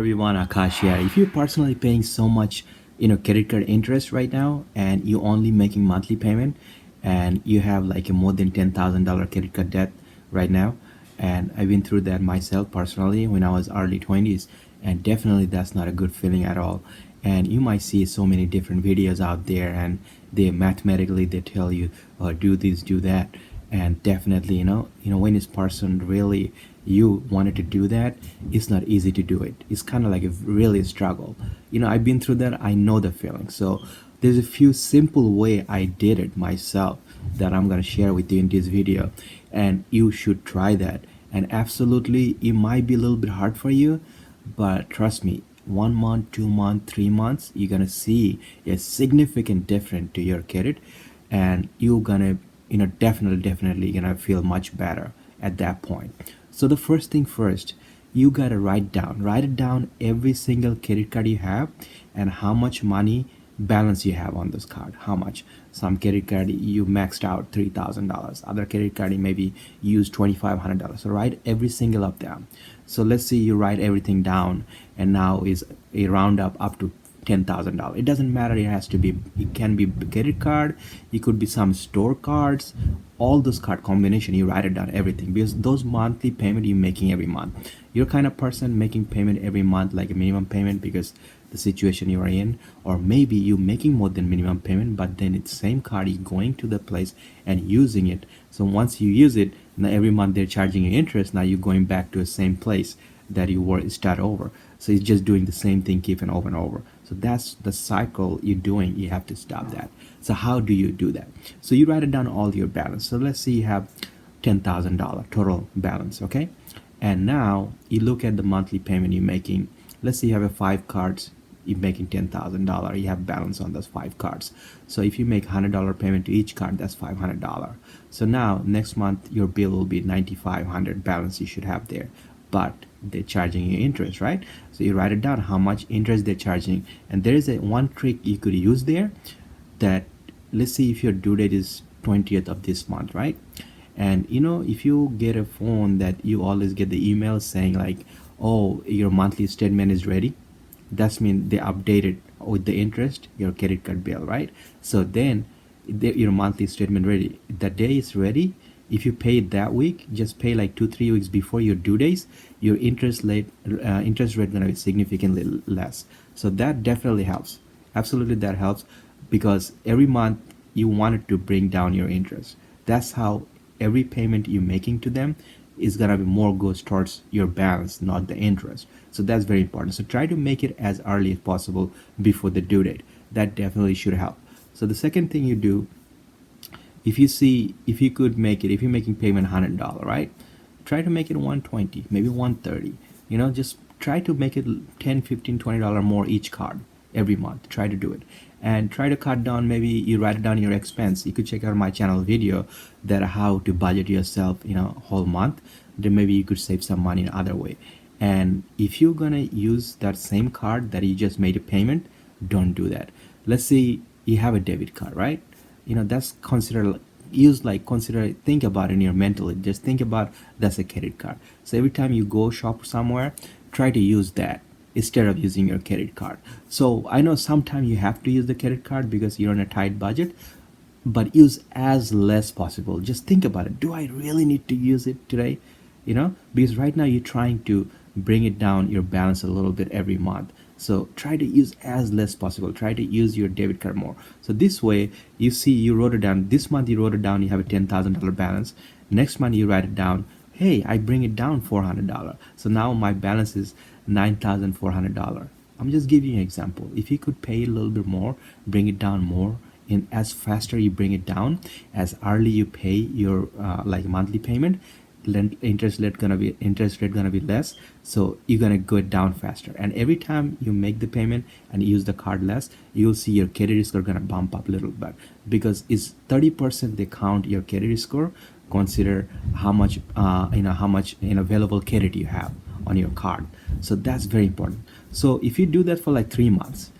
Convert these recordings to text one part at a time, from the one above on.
Everyone, Akash here. If you're personally paying so much, credit card interest right now, and you only making monthly payment, and you have like a more than $10,000 credit card debt right now, and I've been through that myself personally when I was early 20s, and definitely that's not a good feeling at all. And you might see so many different videos out there, and they tell you, do this, do that, and definitely when this person really you wanted to do that, it's not easy to do it. It's kind of like a really struggle. I've been through that. I know the feeling. So there's a few simple way I did it myself that I'm going to share with you in this video, and you should try that. And absolutely it might be a little bit hard for you, but trust me, 1 month, 2 month, 3 months, you're gonna see a significant difference to your credit, and you're gonna definitely gonna feel much better at that point. So the first thing first, you gotta write it down every single credit card you have, and how much money balance you have on this card. How much? Some credit card you maxed out $3,000, other credit card you maybe use $2,500. So write every single of them. So let's say you write everything down, and now is a round up to $10,000. It doesn't matter. It can be credit card. It could be some store cards. All those card combination, you write it down everything, because those monthly payment you're making every month. You're kind of person making payment every month, like a minimum payment, because the situation you are in, or maybe you making more than minimum payment, but then it's same card you going to the place and using it. So once you use it, now every month they're charging you interest. Now you're going back to the same place that you were start over. So it's just doing the same thing, keeping over and over. So that's the cycle you're doing. You have to stop that. So how do you do that? So you write it down all your balance. So let's say you have $10,000 total balance, okay? And now you look at the monthly payment you're making. Let's say you have a 5 cards, you're making $10,000. You have balance on those 5 cards. So if you make $100 payment to each card, that's $500. So now next month your bill will be $9,500 balance you should have there, but they're charging you interest, right? So you write it down how much interest they're charging, and there is a one trick you could use there. That, let's say if your due date is 20th of this month, right? And if you get a phone that you always get the email saying like, oh, your monthly statement is ready, that's mean they updated with the interest your credit card bill, right? So then your monthly statement ready, the day is ready. If you pay it that week, just pay like 2-3 weeks before your due days, your interest rate gonna be significantly less. So that definitely helps. Absolutely, that helps, because every month you wanted to bring down your interest. That's how every payment you're making to them is gonna be more goes towards your balance, not the interest. So that's very important. So try to make it as early as possible before the due date. That definitely should help. So the second thing you do, if you could make it, if you're making payment $100, right, try to make it 120, maybe 130. Just try to make it 10, 15, $20 more each card every month. Try to do it, and try to cut down. Maybe you write down your expense. You could check out my channel video that how to budget yourself whole month. Then maybe you could save some money in other way. And if you're gonna use that same card that you just made a payment, don't do that. Let's say you have a debit card, right? That's consider, think about it in your mentally. Just think about that's a credit card. So every time you go shop somewhere, try to use that instead of using your credit card. So I know sometimes you have to use the credit card because you're on a tight budget, but use as less possible. Just think about it. Do I really need to use it today? Because right now you're trying to bring it down your balance a little bit every month. So try to use as less possible. Try to use your debit card more. So this way, you see, you wrote it down. This month you wrote it down, you have a $10,000 balance. Next month you write it down, hey, I bring it down $400. So now my balance is $9,400. I'm just giving you an example. If you could pay a little bit more, bring it down more, and as faster you bring it down, as early you pay your like monthly payment, interest rate gonna be less, so you're gonna go down faster. And every time you make the payment and use the card less, you'll see your credit score gonna bump up a little bit, because it's 30% they count your credit score. Consider how much available credit you have on your card. So that's very important. So if you do that for like 3 months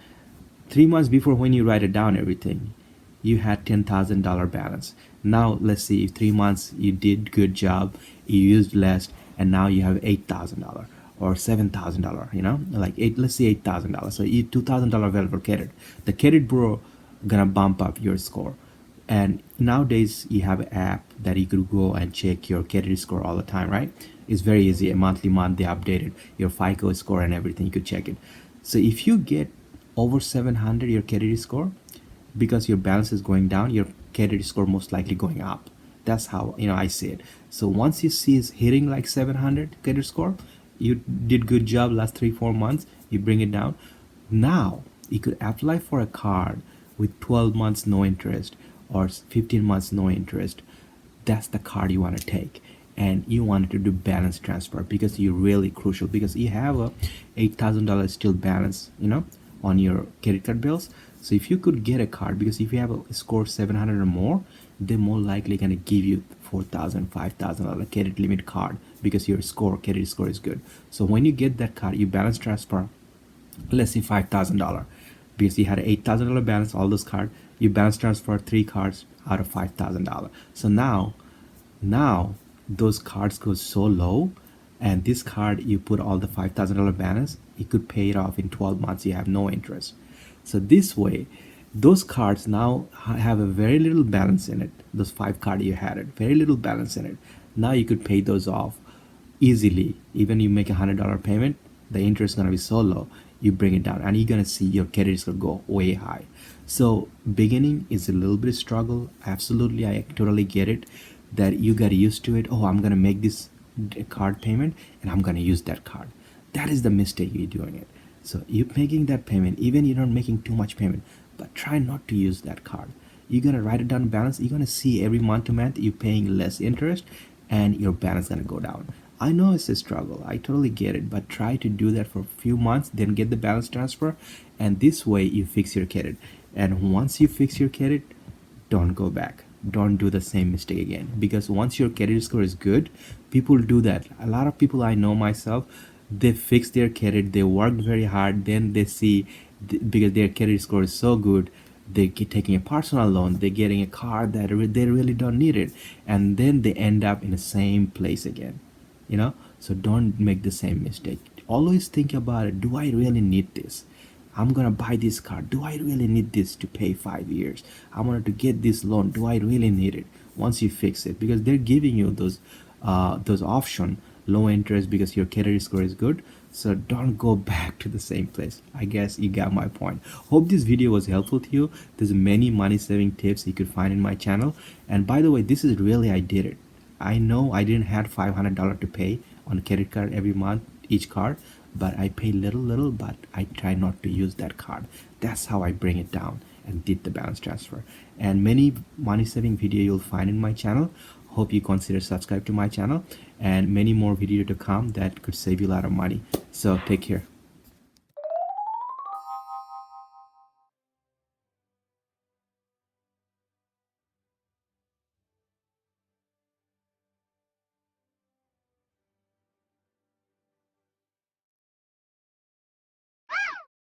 before, when you write it down everything, you had $10,000 balance. Now let's see, 3 months you did good job, you used less, and now you have $8,000. or $7,000, like let's say $8,000. So you $2,000 available credit. The credit bureau gonna bump up your score. And nowadays you have an app that you could go and check your credit score all the time, right? It's very easy. A month they updated your FICO score and everything. You could check it. So if you get over 700 your credit score, because your balance is going down, your credit score most likely going up. That's how I see it. So once you see it's hitting like 700 credit score, you did good job last 3-4 months, you bring it down. Now you could apply for a card with 12 months no interest or 15 months no interest. That's the card you want to take, and you want to do balance transfer because you're really crucial, because you have a $8,000 still balance on your credit card bills. So if you could get a card, because if you have a score 700 or more, they're more likely going to give you $4,000 $5,000 credit limit card, because your credit score is good. So when you get that card, you balance transfer, let's say $5,000, because you had an $8,000 balance, all those cards, you balance transfer 3 cards out of $5,000. So now those cards go so low, and this card you put all the $5,000 balance, you could pay it off in 12 months. You have no interest. So this way, those cards now have a very little balance in it. Those 5 cards you had, very little balance in it. Now you could pay those off easily. Even you make $100 payment, the interest is gonna be so low, you bring it down, and you're gonna see your credit is gonna go way high. So beginning is a little bit of struggle. Absolutely, I totally get it, that you got used to it. Oh, I'm gonna make this card payment and I'm gonna use that card. That is the mistake you're doing it. So you're making that payment, even you're not making too much payment, but try not to use that card. You're gonna write it down balance. You're gonna see every month to month you're paying less interest, and your balance gonna go down. I know it's a struggle, I totally get it, but try to do that for a few months, then get the balance transfer, and this way you fix your credit. And once you fix your credit, don't go back. Don't do the same mistake again, because once your credit score is good, people do that. A lot of people I know myself, they fix their credit, they worked very hard, then they see because their credit score is so good, they get taking a personal loan, they're getting a car that they really don't need it, and then they end up in the same place again. So don't make the same mistake. Always think about it. Do I really need this? I'm gonna buy this car. Do I really need this to pay 5 years? I wanted to get this loan. Do I really need it? Once you fix it, because they're giving you those option, low interest, because your credit score is good. So don't go back to the same place. I guess you got my point. Hope this video was helpful to you. There's many money saving tips you could find in my channel. And by the way, this is really, I did it. I know I didn't have $500 to pay on credit card every month, each card, but I pay little, but I try not to use that card. That's how I bring it down and did the balance transfer. And many money saving video you'll find in my channel. Hope you consider subscribe to my channel, and many more video to come that could save you a lot of money. So take care.